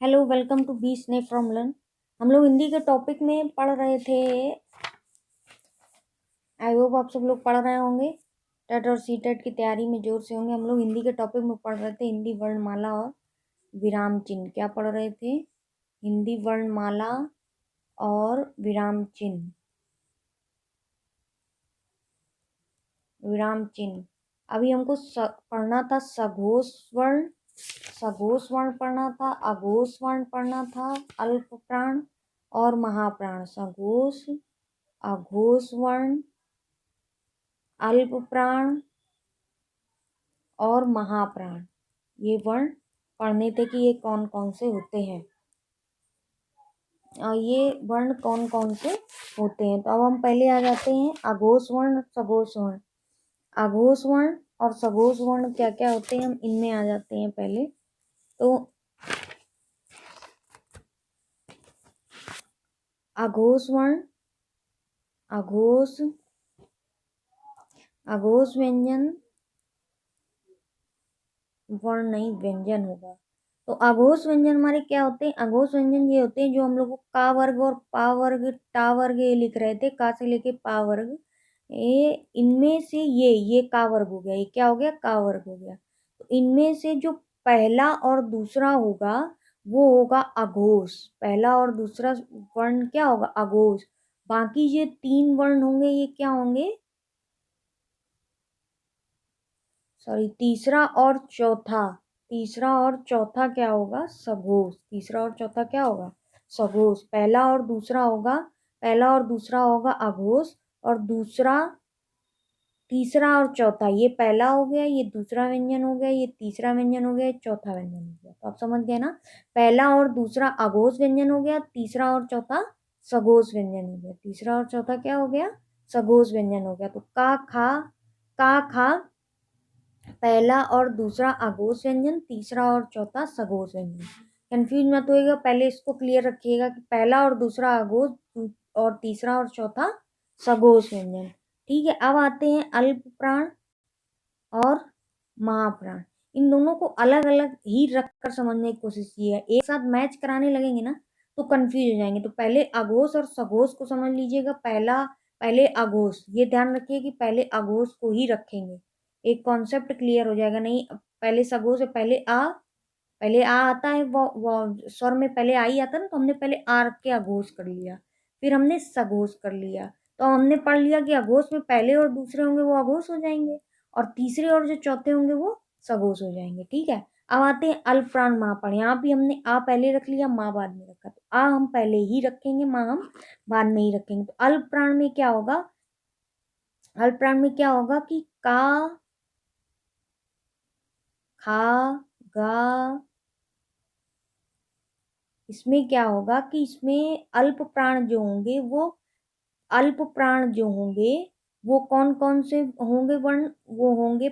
Hello, welcome to बी स्ने from learn. हम लोग हिंदी के टॉपिक में पढ़ रहे थे। आई होप आप सब लोग पढ़ रहे होंगे। टेट और सी टेट की तैयारी में जोर से होंगे। हम लोग हिंदी के टॉपिक में पढ़ रहे थे हिंदी वर्णमाला और विराम चिन्ह। क्या पढ़ रहे थे? हिंदी वर्णमाला और विराम चिन्ह। विराम चिन्ह अभी हमको पढ़ना था सघोष वर्ण। सघोष वर्ण पढ़ना था, अघोष वर्ण पढ़ना था, अल्प प्राण और महाप्राण। सघोष, अघोष वर्ण, अल्प प्राण और महाप्राण, ये वर्ण पढ़ने थे कि ये कौन कौन से होते हैं। ये वर्ण कौन कौन से होते हैं। तो अब हम पहले आ जाते हैं अघोष वर्ण, सघोष वर्ण। अघोष वर्ण और सघोष वर्ण क्या क्या होते हैं, हम इनमें आ जाते हैं पहले। तो अघोष वर्ण, अघोष अघोष व्यंजन, वर्ण नहीं व्यंजन होगा। तो अघोष व्यंजन हमारे क्या होते हैं? अघोष व्यंजन ये होते हैं जो हम लोग को का वर्ग और पा वर्ग, टा वर्ग ये लिख रहे थे, का से लेके पा वर्ग। ये इनमें से ये का वर्ग हो गया। ये क्या हो गया? का वर्ग हो गया। तो इनमें से जो पहला और दूसरा होगा वो होगा अघोष। पहला और दूसरा वर्ण क्या होगा? अघोष। बाकी ये तीन वर्ण होंगे, ये क्या होंगे? सॉरी, तीसरा और चौथा। तीसरा और चौथा क्या होगा? सघोष। तीसरा और चौथा क्या होगा? सघोष। पहला और दूसरा होगा, पहला और दूसरा होगा अघोष। और दूसरा, तीसरा और चौथा, ये पहला हो गया, ये दूसरा व्यंजन हो गया, ये तीसरा व्यंजन हो गया, ये चौथा व्यंजन हो गया। तो आप समझ गए ना? पहला और दूसरा अघोष व्यंजन हो गया, तीसरा और चौथा सघोष व्यंजन हो गया। तीसरा और चौथा क्या हो गया? सघोष व्यंजन हो गया। तो का खा पहला और दूसरा अघोष व्यंजन, तीसरा और चौथा सघोष व्यंजन। कंफ्यूज मत होइएगा, पहले इसको क्लियर रखिएगा कि पहला और दूसरा अघोष और तीसरा और चौथा सघोष व्यंजन। ठीक है, अब आते हैं अल्प प्राण और महाप्राण। इन दोनों को अलग अलग ही रखकर समझने की कोशिश की है। एक साथ मैच कराने लगेंगे ना तो कंफ्यूज हो जाएंगे। तो पहले अघोष और सघोष को समझ लीजिएगा। पहले अघोष, ये ध्यान रखिए कि पहले अघोष को ही रखेंगे। एक कॉन्सेप्ट क्लियर हो जाएगा। नहीं, पहले सघोष है, पहले आ आता है, वो स्वर में पहले आ ही आता है ना। तो हमने पहले आ रख के अघोष कर लिया, फिर हमने सघोष कर लिया। तो हमने पढ़ लिया कि अघोष में पहले और दूसरे होंगे वो अघोष हो जाएंगे, और तीसरे और जो चौथे होंगे वो सघोष हो जाएंगे। ठीक है, अब आते हैं अल्प प्राण महाप्राण। यहाँ भी हमने आ पहले रख लिया, माँ बाद में रखा। तो आ हम पहले ही रखेंगे, माँ हम बाद में ही रखेंगे। तो अल्प प्राण में क्या होगा? अल्प प्राण में क्या होगा कि का, खा, गा। इसमें क्या होगा कि इसमें अल्प प्राण जो होंगे वो, अल्प प्राण जो होंगे वो कौन कौन से होंगे वर्ण? वो होंगे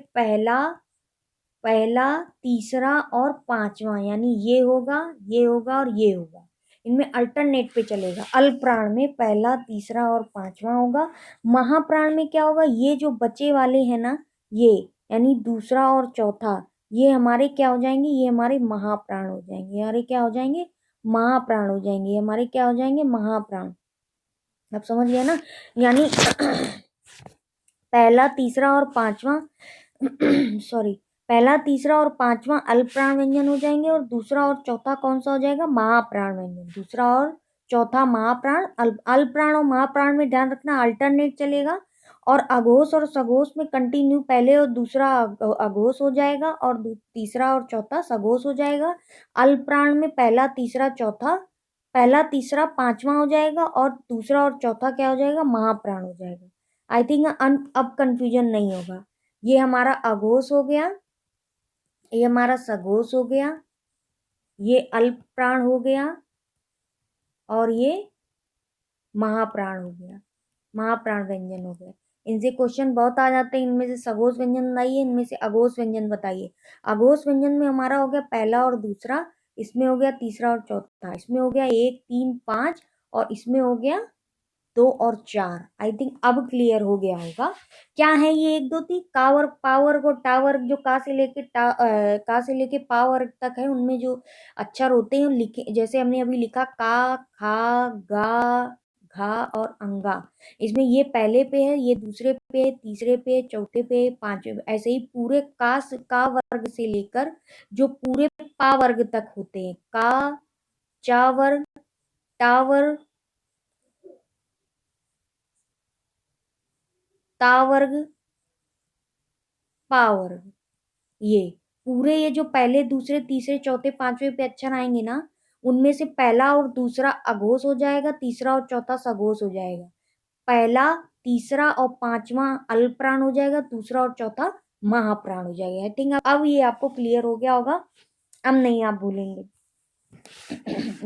पहला, तीसरा और पांचवा। यानी ये होगा, ये होगा और ये होगा। इनमें अल्टरनेट पे चलेगा। अल्प प्राण में पहला, तीसरा और पांचवा होगा। महाप्राण में क्या होगा? ये जो बचे वाले हैं ना, ये यानी दूसरा और चौथा, ये हमारे क्या हो जाएंगे? ये हमारे महाप्राण हो जाएंगे। हमारे क्या हो जाएंगे? महाप्राण हो जाएंगे। हमारे क्या हो जाएंगे? महाप्राण। आप समझ गए ना? यानी पहला, तीसरा और पांचवा सॉरी, पहला, तीसरा और पांचवा अल्प प्राण व्यंजन हो जाएंगे, और दूसरा और चौथा कौन सा हो जाएगा? महाप्राण व्यंजन। दूसरा और चौथा महाप्राण। अल्प प्राण और महाप्राण में ध्यान रखना अल्टरनेट चलेगा। और अघोष और सघोष में कंटिन्यू पहले और दूसरा अघोष हो जाएगा, और तीसरा और चौथा सघोष हो जाएगा। अल्प प्राण में पहला, तीसरा, चौथा, पहला, तीसरा, पांचवा हो जाएगा, और दूसरा और चौथा क्या हो जाएगा? महाप्राण हो जाएगा। आई थिंक अब कंफ्यूजन नहीं होगा। ये हमारा अघोष हो गया, ये हमारा सघोष हो गया, ये अल्प प्राण हो गया, और ये महाप्राण हो गया, महाप्राण व्यंजन हो गया। इनसे क्वेश्चन बहुत आ जाते हैं। इनमें से सघोष व्यंजन बताइए, इनमें से अघोष व्यंजन बताइए। अघोष व्यंजन में हमारा हो गया पहला और दूसरा, इसमें हो गया तीसरा और चौथा, इसमें हो गया 1, 3, 5, और इसमें हो गया दो और चार। आई थिंक अब क्लियर हो गया होगा क्या है ये 1 2 3। कावर पावर को टावर जो का से लेके पावर तक है, उनमें जो अक्षर होते हैं लिखे, जैसे हमने अभी लिखा का, खा, गा, घा और अंगा। इसमें ये पहले पे है, ये दूसरे पे है, तीसरे पे, चौथे पे, पांचवे पे, ऐसे ही पूरे का वर्ग से लेकर जो पूरे पा वर्ग तक होते हैं, का, चा वर्ग, टा वर्ग, ता वर्ग, पा वर्ग, ये पूरे, ये जो पहले दूसरे तीसरे चौथे पांचवे पे अक्षर आएंगे ना, उनमें से पहला और दूसरा अघोष हो जाएगा, तीसरा और चौथा सघोष हो जाएगा। पहला, तीसरा और पांचवा अल्पप्राण हो जाएगा, दूसरा और चौथा महाप्राण हो जाएगा। आई थिंक अब ये आपको क्लियर हो गया होगा, अब नहीं आप भूलेंगे।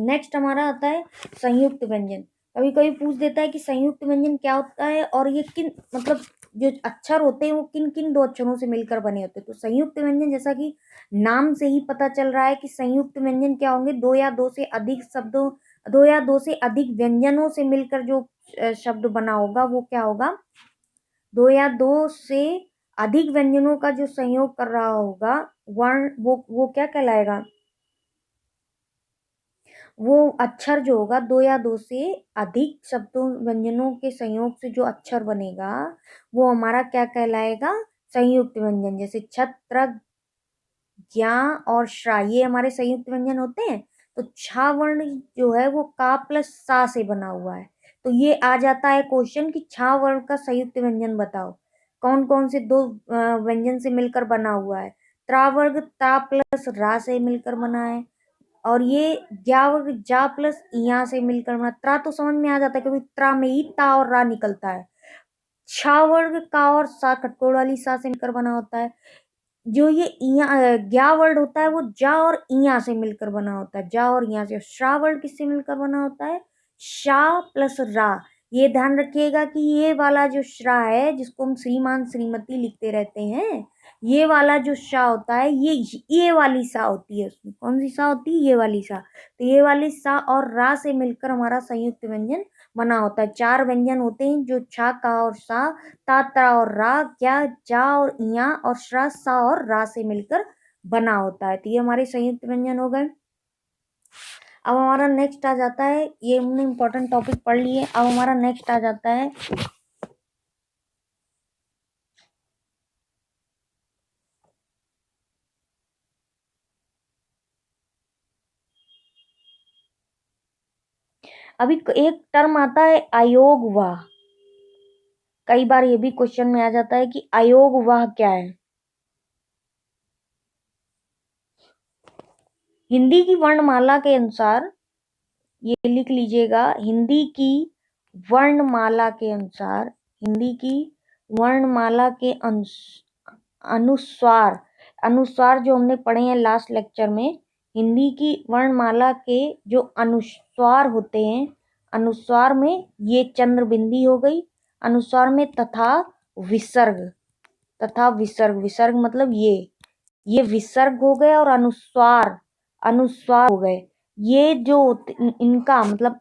नेक्स्ट हमारा आता है संयुक्त व्यंजन। कभी कभी पूछ देता है कि संयुक्त व्यंजन क्या होता है और ये किन, मतलब जो अक्षर होते हैं वो किन किन दो अक्षरों से मिलकर बने होते हैं। तो संयुक्त व्यंजन, जैसा कि नाम से ही पता चल रहा है कि संयुक्त व्यंजन क्या होंगे, दो या दो से अधिक शब्दों, दो या दो से अधिक व्यंजनों से मिलकर जो शब्द बना होगा वो क्या होगा, दो या दो से अधिक व्यंजनों का जो संयोग कर रहा होगा वर्ण, वो क्या कहलाएगा, वो अक्षर जो होगा, दो या दो से अधिक शब्दों व्यंजनों के संयोग से जो अक्षर बनेगा वो हमारा क्या कहलाएगा, संयुक्त व्यंजन। जैसे छत्र, ज्ञा और श्रा, ये हमारे संयुक्त व्यंजन होते हैं। तो छा वर्ण जो है वो का प्लस सा से बना हुआ है। तो ये आ जाता है क्वेश्चन कि छा वर्ण का संयुक्त व्यंजन बताओ, कौन कौन से दो व्यंजन से मिलकर बना हुआ है। त्रा वर्ग ता प्लस रा से मिलकर बना है, और ये ज्ञा वर्ग जा प्लस इया से मिलकर बना। त्रा तो समझ में आ जाता है क्योंकि त्रा में ही ता और रा निकलता है। छा वर्ग का और सा खटकोड़ वाली सा से मिलकर बना होता है। जो ये इया ज्ञा वर्ड होता है वो जा और इया से मिलकर बना होता है, जा और इया से। श्रा वर्ड किससे मिलकर बना होता है, शा प्लस रा। ये ध्यान रखिएगा कि ये वाला जो श्रा है, जिसको हम श्रीमान श्रीमती लिखते रहते हैं, ये वाला जो शा होता है ये वाली सा होती है। उसमें कौन सी सा होती है, ये वाली सा। तो ये वाली सा और रा से मिलकर हमारा संयुक्त व्यंजन बना होता है। चार व्यंजन होते हैं जो छा, का और सा, ता, ता और रा, क्या, जा और इया और श्रा, सा और रा से मिलकर बना होता है। तो ये हमारे संयुक्त व्यंजन हो गए। अब हमारा नेक्स्ट आ जाता है, ये हमने इंपॉर्टेंट टॉपिक पढ़ लिए। अब हमारा नेक्स्ट आ जाता है अभी एक टर्म आता है अयोगवाह। कई बार ये भी क्वेश्चन में आ जाता है कि अयोगवाह क्या है। हिंदी की वर्णमाला के अनुसार, ये लिख लीजिएगा, हिंदी की वर्णमाला के अनुसार, हिंदी की वर्णमाला के अनुस्वार, अनुस्वार जो हमने पढ़े हैं लास्ट लेक्चर में, हिंदी की वर्णमाला के जो अनुस्वार होते हैं, अनुस्वार में ये चंद्र बिंदी हो गई, अनुस्वार में तथा विसर्ग, तथा विसर्ग, विसर्ग मतलब ये विसर्ग हो गए और अनुस्वार, अनुस्वार हो गए। ये जो इनका मतलब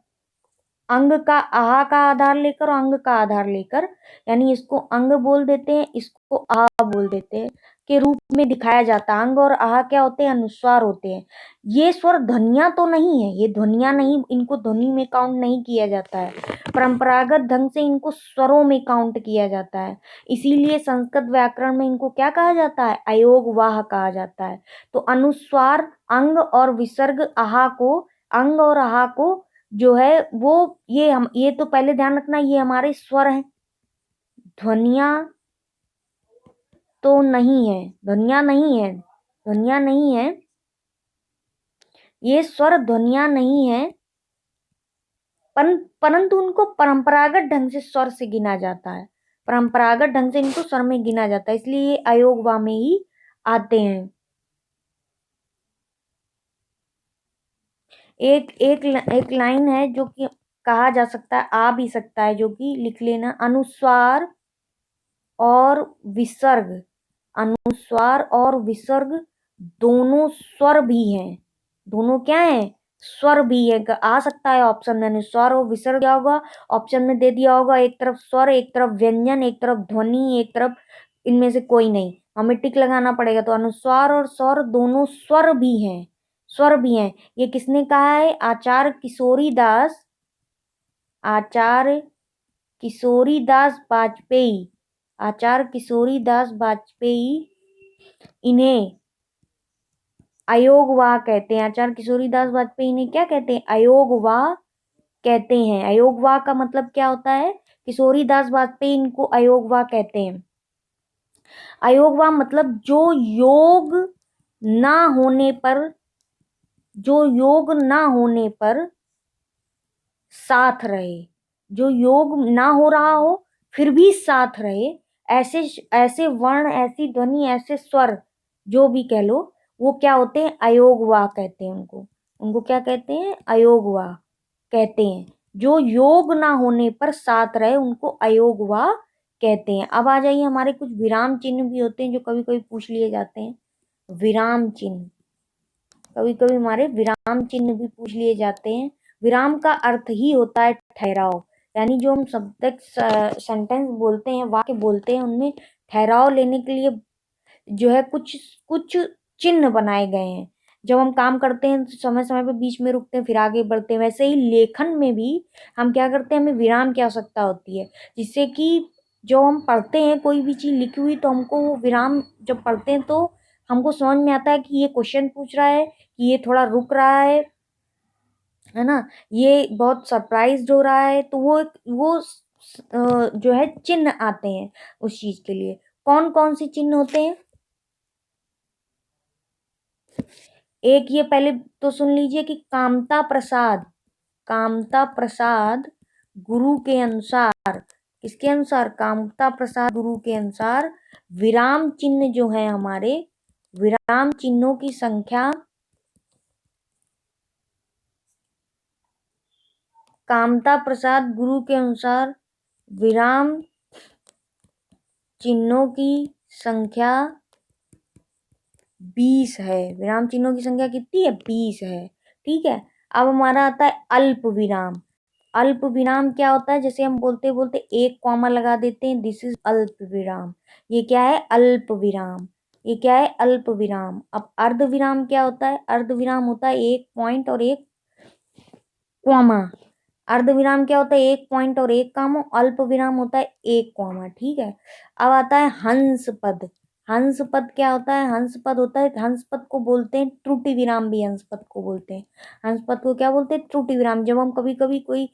अंग का, आहा का आधार लेकर और अंग का आधार लेकर, यानी इसको अंग बोल देते हैं, इसको आहा बोल देते हैं, के रूप में दिखाया जाता है। अंग और आहा क्या होते हैं, अनुस्वार होते हैं। ये स्वर ध्वनिया तो नहीं है, ये ध्वनिया नहीं, इनको ध्वनि में काउंट नहीं किया जाता है। परंपरागत ढंग से इनको स्वरों में काउंट किया जाता है। इसीलिए संस्कृत व्याकरण में इनको क्या कहा जाता है, अयोगवाह कहा जाता है। तो अनुस्वार, अंग और विसर्ग, आहा को, अंग और आहा को जो है वो, ये तो पहले ध्यान रखना, ये हमारे स्वर हैं, ध्वनिया तो नहीं है, ध्वनिया नहीं है, ध्वनिया नहीं है, ये स्वर ध्वनिया नहीं है, परंतु उनको परंपरागत ढंग से स्वर से गिना जाता है, परंपरागत ढंग से इनको स्वर में गिना जाता है, इसलिए ये अयोगवा में ही आते हैं। एक लाइन है जो कि कहा जा सकता है, आ भी सकता है, जो कि लिख लेना, अनुस्वार और विसर्ग, अनुस्वार और विसर्ग दोनों स्वर भी हैं, दोनों क्या हैं, स्वर भी है, आ सकता है ऑप्शन में, स्वर और विसर्ग क्या होगा, ऑप्शन में दे दिया होगा, एक तरफ स्वर, एक तरफ व्यंजन, एक तरफ ध्वनि, एक तरफ इनमें से कोई नहीं, हमें टिक लगाना पड़ेगा। तो अनुस्वार और स्वर दोनों स्वर भी हैं, स्वर भी हैं। ये किसने कहा है, आचार्य किशोरी दास, आचार्य किशोरी दास वाजपेयी, आचार्य किशोरी दास वाजपेयी इन्हें अयोगवा कहते हैं। आचार्य किशोरी दास वाजपेयी इन्हें क्या कहते हैं, अयोगवा कहते हैं। अयोगवा का मतलब क्या होता है, किशोरी दास वाजपेयी इनको अयोगवा कहते हैं। अयोगवा मतलब जो योग ना होने पर, जो योग ना होने पर साथ रहे, जो योग ना हो रहा हो फिर भी साथ रहे, ऐसे ऐसे वर्ण, ऐसी ध्वनि, ऐसे स्वर जो भी कह लो, वो क्या होते हैं, अयोगवा कहते हैं उनको। उनको क्या कहते हैं, अयोगवा कहते हैं। जो योग ना होने पर साथ रहे उनको अयोगवा कहते हैं। अब आ जाइए, हमारे कुछ विराम चिन्ह भी होते हैं जो कभी कभी पूछ लिए जाते हैं। विराम चिन्ह, कभी कभी हमारे विराम चिन्ह भी पूछ लिए जाते हैं। विराम का अर्थ ही होता है ठहराव, यानी जो हम शब्द सेंटेंस बोलते हैं, वाक्य बोलते हैं, उनमें ठहराव लेने के लिए जो है कुछ कुछ चिन्ह बनाए गए हैं। जब हम काम करते हैं तो समय समय पे बीच में रुकते हैं फिर आगे बढ़ते हैं, वैसे ही लेखन में भी हम क्या करते हैं, हमें विराम की आवश्यकता होती है, जिससे कि जो हम पढ़ते हैं कोई भी चीज लिखी हुई तो हमको वो विराम जब पढ़ते हैं तो हमको समझ में आता है कि ये क्वेश्चन पूछ रहा है, कि ये थोड़ा रुक रहा है ना, ये बहुत सरप्राइज्ड हो रहा है, तो वो जो है चिन्ह आते हैं उस चीज के लिए। कौन कौन से चिन्ह होते हैं, एक ये पहले तो सुन लीजिए कि कामता प्रसाद, कामता प्रसाद गुरु के अनुसार, किसके अनुसार, कामता प्रसाद गुरु के अनुसार विराम चिन्ह जो है हमारे, विराम चिन्हों की संख्या, कामता प्रसाद गुरु के अनुसार विराम चिन्हों की संख्या 20 है। विराम चिन्हों की संख्या कितनी है, 20 है। ठीक है, अब हमारा आता है अल्प विराम। अल्प विराम क्या होता है, जैसे हम बोलते बोलते एक कॉमा लगा देते हैं, दिस इज अल्प विराम, ये क्या है, अल्प विराम, ये क्या है, अल्प विराम। अब अर्ध विराम क्या होता है, अर्ध विराम होता है एक पॉइंट और एक कॉमा। अर्ध विराम क्या होता है, एक पॉइंट और एक कॉमा। अल्प विराम होता है एक कॉमा। ठीक है, अब आता है हंस पद। हंस पद क्या होता है, हंस पद होता है, हंस पद को बोलते हैं त्रुटि विराम भी, हंस पद को बोलते हैं, हंस पद को क्या बोलते हैं, त्रुटि विराम। जब हम कभी कभी कोई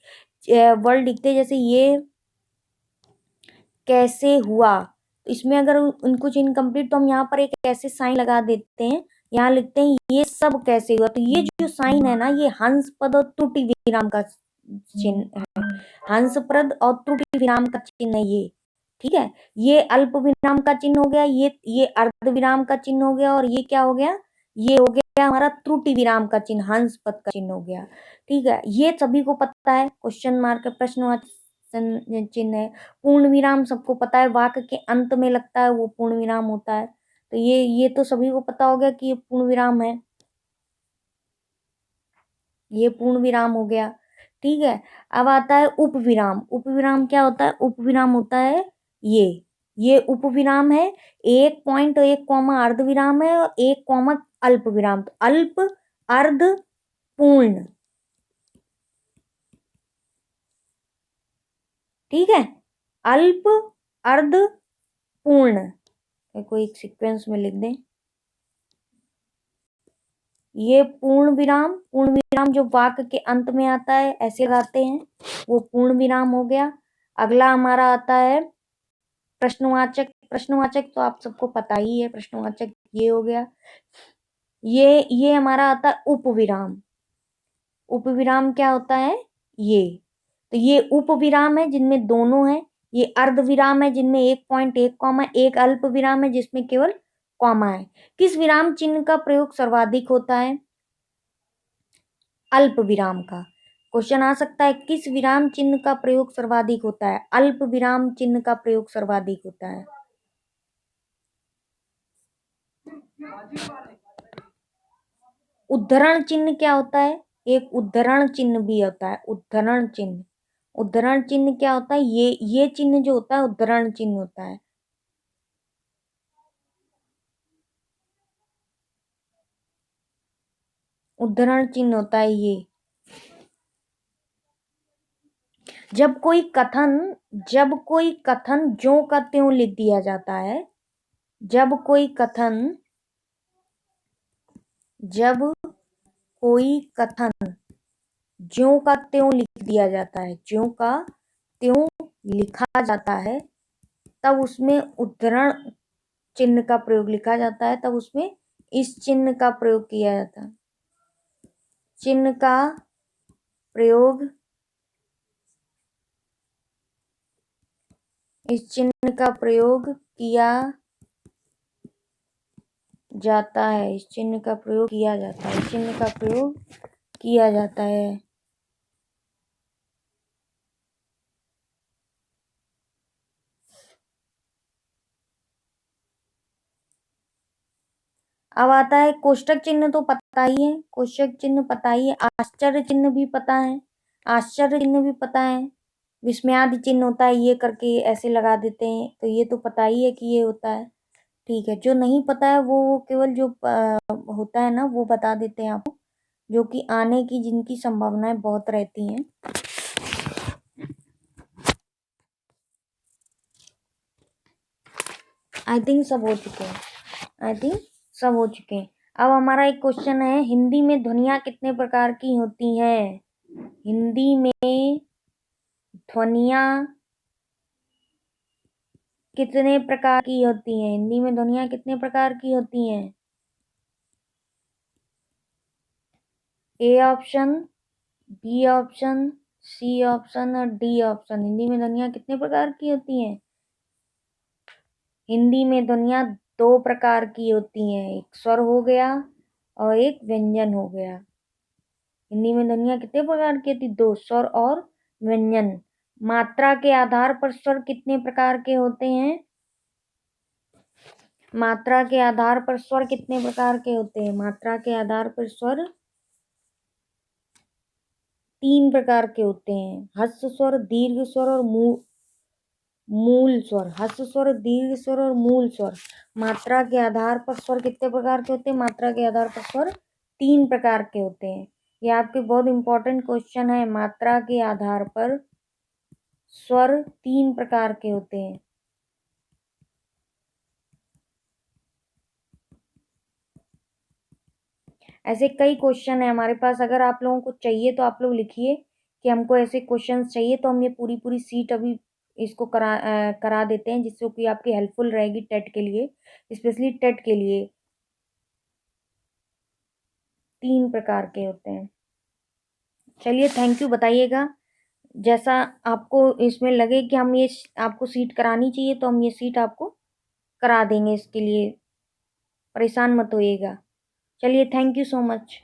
वर्ड लिखते हैं, जैसे ये कैसे हुआ, तो इसमें अगर कुछ इनकम्प्लीट तो हम यहाँ पर एक ऐसे साइन लगा देते हैं, यहाँ लिखते हैं ये सब कैसे हुआ, तो ये जो साइन है ना, ये हंस पद और त्रुटि विराम का चिन्ह है, हंस पद और त्रुटि विराम का चिन्ह है ये। ठीक है, ये अल्प विराम का चिन्ह हो गया, ये अर्ध विराम का चिन्ह हो गया, और ये क्या हो गया, ये हो गया हमारा त्रुटि विराम का चिन्ह, हंस पद का चिन्ह हो गया। ठीक है, ये सभी को पता है, क्वेश्चन मार्क प्रश्नवाचक चिन्ह है। पूर्ण विराम सबको पता है, वाक्य के अंत में लगता है वो पूर्ण विराम होता है, तो ये तो सभी को पता हो गया कि ये पूर्ण विराम है, ये पूर्ण विराम हो गया। ठीक है, अब आता है उपविराम। उपविराम क्या होता है, उपविराम होता है ये उपविराम है, एक पॉइंट एक कॉमा अर्ध विराम है, और एक कॉमा अल्प विराम। तो अल्प, अर्ध, पूर्ण। ठीक है, अल्प, अर्ध, पूर्ण, कोई एक सीक्वेंस में लिख दें, ये पूर्ण विराम, पूर्ण विराम जो वाक्य के अंत में आता है ऐसे लगाते हैं, वो पूर्ण विराम हो गया। अगला हमारा आता है प्रश्नवाचक। प्रश्नवाचक तो आप सबको पता ही है, प्रश्नवाचक ये हो गया। ये हमारा आता है उपविराम। उपविराम क्या होता है, ये तो ये उपविराम है जिनमें दोनों है। ये अर्ध विराम है जिनमें एक पॉइंट एक कॉमा, एक अल्प विराम है जिसमें केवल कॉमा है। किस विराम चिन्ह का प्रयोग सर्वाधिक होता है, अल्प विराम का। क्वेश्चन आ सकता है, किस विराम चिन्ह का प्रयोग सर्वाधिक होता है, अल्प विराम चिन्ह का प्रयोग सर्वाधिक होता है। उद्धरण चिन्ह क्या होता है, एक उद्धरण चिन्ह भी होता है, उद्धरण चिन्ह। उद्धरण चिन्ह क्या होता है? ये चिन्ह जो होता है उद्धरण चिन्ह होता है। उद्धरण चिन्ह होता है ये। जब कोई कथन ज्यों का त्यों लिख दिया जाता है, जब कोई कथन ज्यों का त्यों लिख दिया जाता है, ज्यों का त्यों लिखा जाता है, तब उसमें उद्धरण चिन्ह का प्रयोग लिखा जाता है, तब उसमें इस चिन्ह का प्रयोग किया जाता है। चिन्ह का प्रयोग, इस चिन्ह का प्रयोग किया जाता है, इस चिन्ह का प्रयोग किया जाता है, इस चिन्ह का प्रयोग किया जाता है। अब आता है कोष्टक चिन्ह, तो पता ही है, कोष्टक चिन्ह पता ही है। आश्चर्य चिन्ह भी पता है, आश्चर्य चिन्ह भी पता है। विस्मयादि चिन्ह होता है, ये करके ऐसे लगा देते हैं, तो ये तो पता ही है कि ये होता है। ठीक है, जो नहीं पता है वो केवल जो होता है ना वो बता देते हैं आपको, जो कि आने की जिनकी संभावनाएं बहुत रहती हैं। आई थिंक सब हो चुके हैं। अब हमारा एक क्वेश्चन है, हिंदी में ध्वनियाँ कितने प्रकार की होती हैं? हिंदी में ध्वनियाँ कितने प्रकार की होती हैं? हिंदी में ध्वनियाँ कितने प्रकार की होती हैं? A option, B option, C option और डी ऑप्शन। हिंदी में ध्वनियाँ कितने प्रकार की होती हैं? हिंदी में ध्वनियाँ 2 प्रकार की होती हैं, एक स्वर हो गया और एक व्यंजन हो गया। हिंदी में ध्वनियाँ कितने प्रकार की होती? 2, स्वर और व्यंजन। मात्रा के आधार पर स्वर कितने प्रकार के होते हैं? मात्रा के आधार पर स्वर कितने प्रकार के होते हैं? मात्रा के आधार पर स्वर 3 प्रकार के होते हैं, ह्रस्व स्वर, दीर्घ स्वर और मूल स्वर। ह्रस्व स्वर, दीर्घ स्वर और मूल स्वर। मात्रा के आधार पर स्वर कितने प्रकार के होते हैं? मात्रा के आधार पर स्वर 3 प्रकार के होते हैं। ये आपके बहुत इंपॉर्टेंट क्वेश्चन है। मात्रा के आधार पर स्वर 3 प्रकार के होते हैं। ऐसे कई क्वेश्चन है हमारे पास, अगर आप लोगों को चाहिए तो आप लोग लिखिए कि हमको ऐसे क्वेश्चंस चाहिए, तो हम ये पूरी सीट अभी इसको करा देते हैं, जिससे कि आपकी हेल्पफुल रहेगी टेट के लिए, स्पेशली टेट के लिए। 3 प्रकार के होते हैं। चलिए, थैंक यू। बताइएगा जैसा आपको इसमें लगे कि हम ये आपको सीट करानी चाहिए, तो हम ये सीट आपको करा देंगे। इसके लिए परेशान मत होइएगा। चलिए, थैंक यू सो मच।